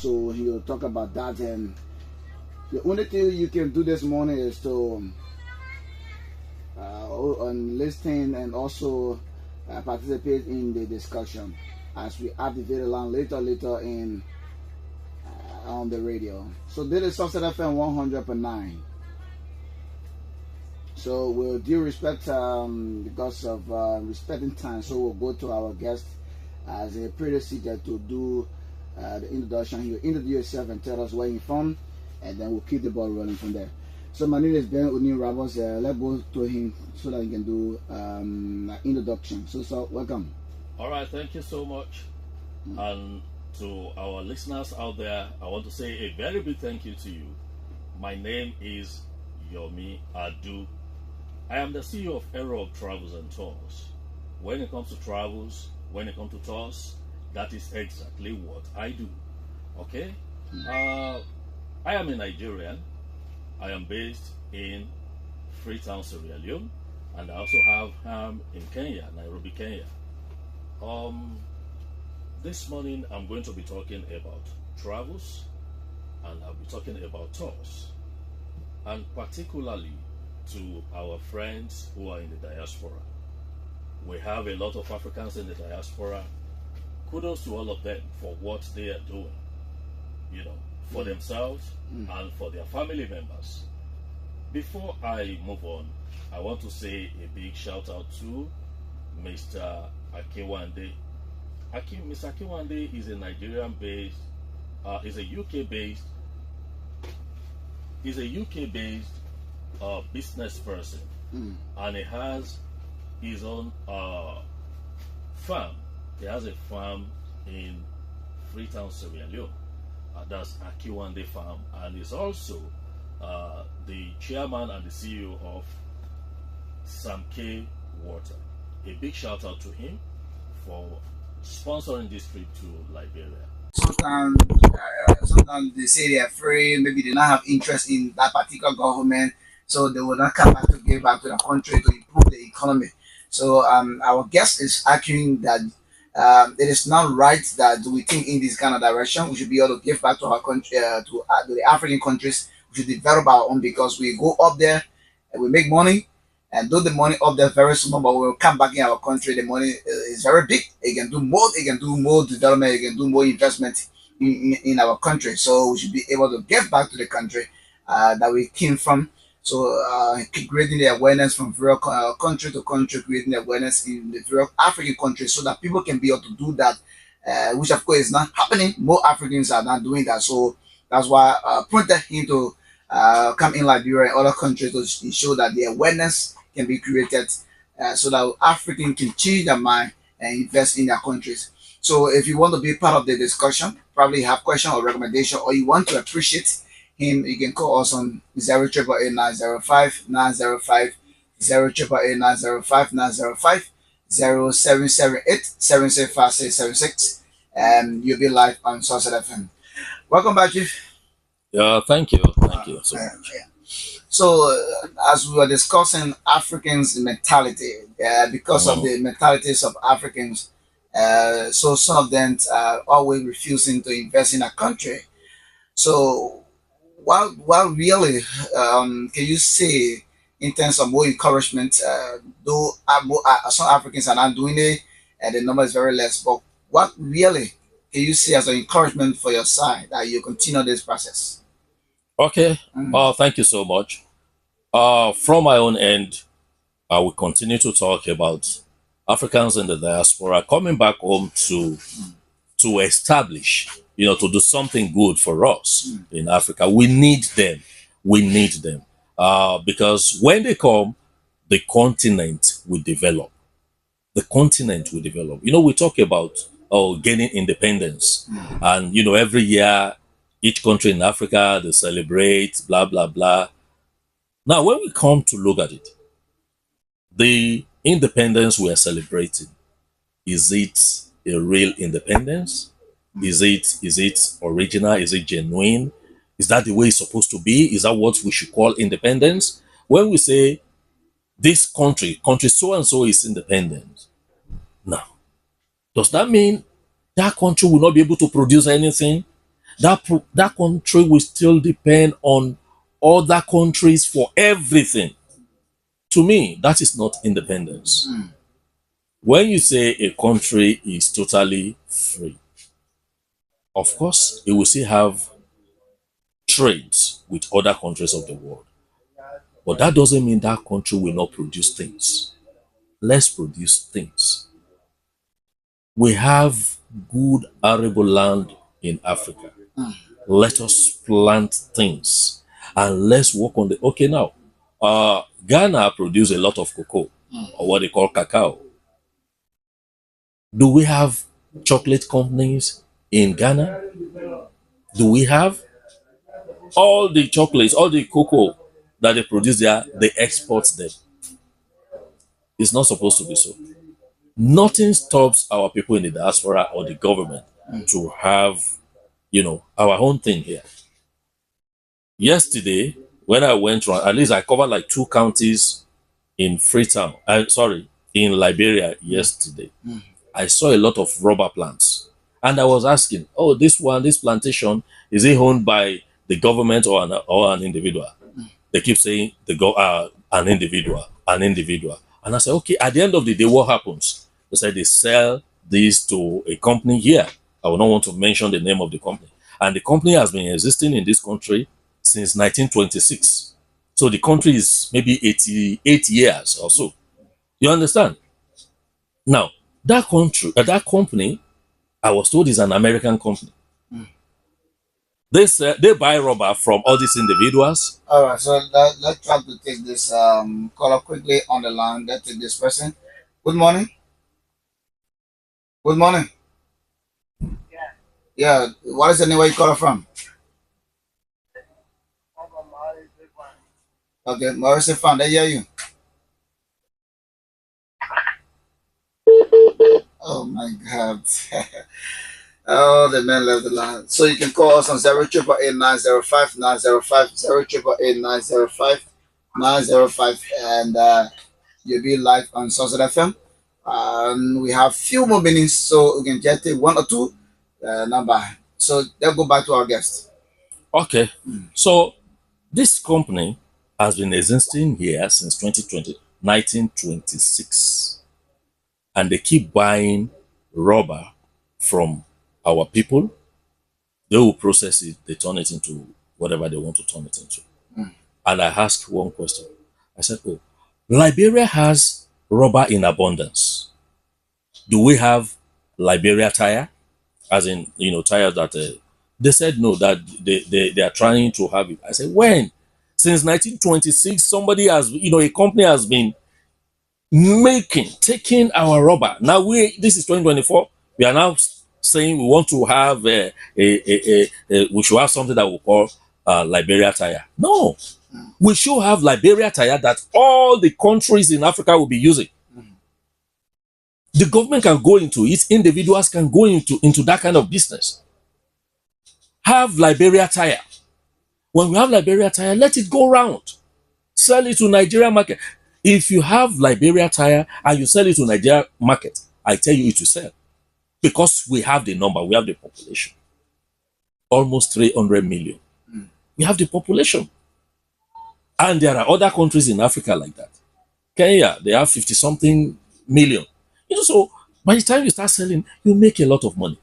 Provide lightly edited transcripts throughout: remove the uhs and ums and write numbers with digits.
So he will talk about that. And the only thing you can do this morning is to listen and also participate in the discussion as we have the video line later in on the radio. So this is Sunset FM 100.9. So we'll do respect because of respecting time. So we'll go to our guest as a predecessor to do the introduction. He'll introduce yourself and tell us where you're from, and then we'll keep the ball rolling from there. So my name is Ben Oni Ramos. Let's go to him so that he can do an introduction. So welcome. All right, thank you so much. And to our listeners out there, I want to say a very big thank you to you. My name is Yomi Adu. I am the CEO of Era of Travels and Tours. When it comes to travels, when it comes to tours, that is exactly what I do. Okay? I am a Nigerian. I am based in Freetown, Sierra Leone, and I also have in Kenya, Nairobi, Kenya. This morning I'm going to be talking about travels, and I'll be talking about tours, and particularly to our friends who are in the diaspora. We have a lot of Africans in the diaspora. Kudos to all of them for what they are doing, for themselves and for their family members. Before I move on, I want to say a big shout out to Mr. Akiwande. Mr. Akiwande is a Nigerian based, is a UK based business person, and he has his own farm. He has a farm in Freetown, Sierra Leone. That's Akiwande Farm, and he's also the chairman and the CEO of Samke Water. A big shout out to him for sponsoring this trip to Liberia. Sometimes they say they are afraid, maybe they don't have interest in that particular government, so they will not come back to give back to the country to improve the economy. So our guest is arguing that it is not right that we think in this kind of direction. We should be able to give back to our country, to the African countries. We should develop our own, because we go up there and we make money, and though the money up there very small, but when we come back in our country, the money is very big. It can do more. It can do more development. It can do more investment in our country. So we should be able to give back to the country that we came from. So keep creating the awareness from various country to country, creating the awareness in the various African countries so that people can be able to do that, which of course is not happening. More Africans are not doing that. So that's why I pointed him to come in Liberia and other countries to ensure that the awareness can be created so that Africans can change their mind and invest in their countries. So if you want to be part of the discussion, probably have question or recommendation, or you want to appreciate him, you can call us on 0888 905 0778 and you'll be live on Sunset FM. Welcome back, Chief. Yeah, thank you so much. So, as we were discussing Africans' mentality, because of the mentalities of Africans, so some of them are always refusing to invest in a country. So, what really can you say in terms of more encouragement? Though some Africans are not doing it, and the number is very less. But what really can you say as an encouragement for your side that you continue this process? Okay. Thank you so much. From my own end, I will continue to talk about Africans in the diaspora coming back home to establish, to do something good for us in Africa. We need them. Because when they come, the continent will develop. We talk about gaining independence, and every year each country in Africa, they celebrate, blah, blah, blah. Now, when we come to look at it, the independence we are celebrating, is it a real independence? Is it original? Is it genuine? Is that the way it's supposed to be? Is that what we should call independence? When we say this country so-and-so is independent, now, does that mean that country will not be able to produce anything? that country will still depend on other countries for everything. To me, that is not independence. When you say a country is totally free, of course, it will still have trades with other countries of the world. But that doesn't mean that country will not produce things. Let's produce things. We have good, arable land in Africa. Let us plant things and let's work on the. Okay, now, Ghana produce a lot of cocoa, or what they call cacao. Do we have chocolate companies in Ghana? Do we have all the chocolates, all the cocoa that they produce there, they export them? It's not supposed to be so. Nothing stops our people in the diaspora or the government to have, our own thing here. Yesterday, when I went around, at least I covered like 2 counties in Freetown. In Liberia yesterday. I saw a lot of rubber plants. And I was asking, this plantation, is it owned by the government or an individual? They keep saying an individual. And I said, okay, at the end of the day, what happens? They said they sell this to a company here. I will not want to mention the name of the company. And the company has been existing in this country since 1926. So the country is maybe 88 years or so. You understand? Now, that company, I was told, is an American company. They buy rubber from all these individuals. All right, so let's try to take this caller quickly on the line. Let's take this person. Good morning. Good morning. Yeah, what is the name where you call from? Okay, Maurice Fan, they hear you. Oh my God. Oh, the man left the line. So you can call us on 0888905 and you'll be live on Sunset FM. And we have few more minutes, so we can just take 1 or 2 number. So let's go back to our guest. Okay. So this company has been existing here since 1926. And they keep buying rubber from our people. They will process it, they turn it into whatever they want to turn it into. And I asked one question. I said, Liberia has rubber in abundance. Do we have Liberia tire? As in, tires that... they said no, that they are trying to have it. I said, when? Since 1926, somebody has, a company has been taking our rubber. Now this is 2024. We are now saying we want to have we should have something that we call Liberia tire. No, we should have Liberia tire that all the countries in Africa will be using. The government can go into it. Individuals can go into that kind of business. Have Liberia tire. When we have Liberia tire, let it go round. Sell it to Nigeria market. If you have Liberia tire and you sell it to Nigeria market, I tell you it will sell. Because we have the number, we have the population. Almost 300 million. We have the population. And there are other countries in Africa like that. Kenya, they have 50-something million. So by the time you start selling, you make a lot of money.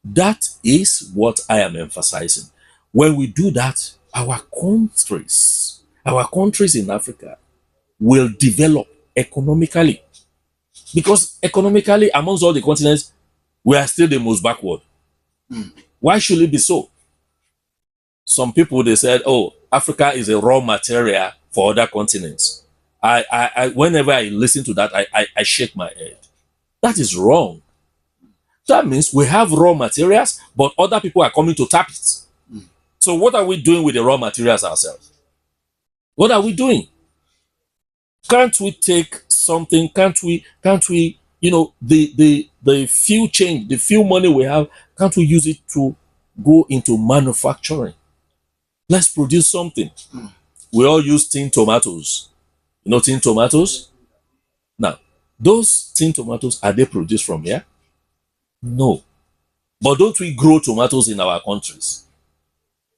That is what I am emphasizing. When we do that, our countries in Africa will develop economically. Because economically, amongst all the continents, we are still the most backward. Why should it be so? Some people, they said, Africa is a raw material for other continents. Whenever I listen to that, I shake my head. That is wrong. That means we have raw materials, but other people are coming to tap it. So what are we doing with the raw materials ourselves? What are we doing? Can't we take something? Can't we, the few change, the few money we have, can't we use it to go into manufacturing? Let's produce something. We all use tin tomatoes. You know tin tomatoes? Now, those tin tomatoes, are they produced from here? No. But don't we grow tomatoes in our countries?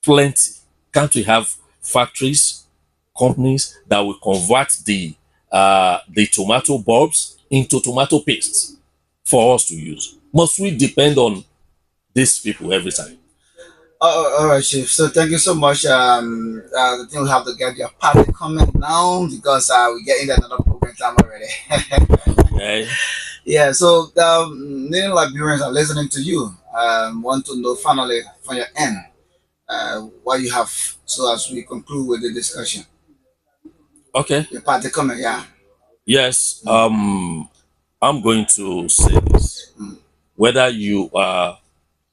Plenty. Can't we have factories, companies that will convert the tomato bulbs into tomato paste for us to use? Must we depend on these people every time? All right, Chief. So thank you so much. I think we have to get your party comment now because we're getting another program time already. Okay. Yeah. So many Liberians are listening to you. Want to know finally from your end what you have. So as we conclude with the discussion, Okay. your party comment. Yeah. Yes. I'm going to say this. Whether you are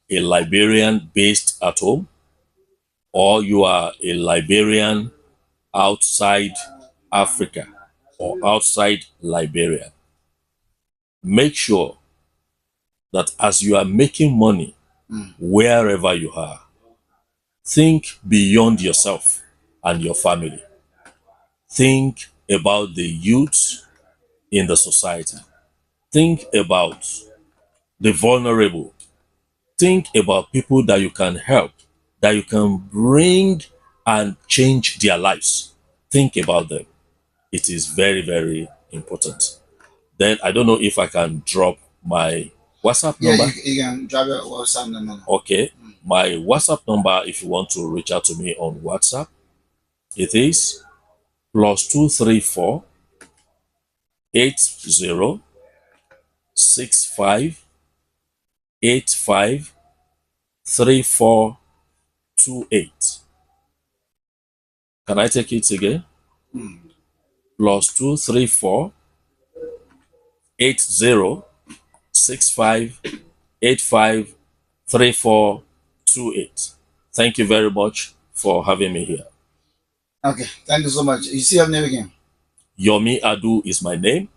a Liberian based at home or you are a Liberian outside Africa or outside Liberia, make sure that as you are making money wherever you are, think beyond yourself and your family. Think about the youth in the society. Think about the vulnerable. Think about people that you can help, that you can bring and change their lives. Think about them. It is very, very important. Then I don't know if I can drop my WhatsApp Yeah, number. you can drop your WhatsApp number. Okay. My WhatsApp number, if you want to reach out to me on WhatsApp, it is +234 8065853428. Can I take it again? +234 8065853428. Thank you very much for having me here. Okay, thank you so much. You see your name again. Yomi Adu is my name.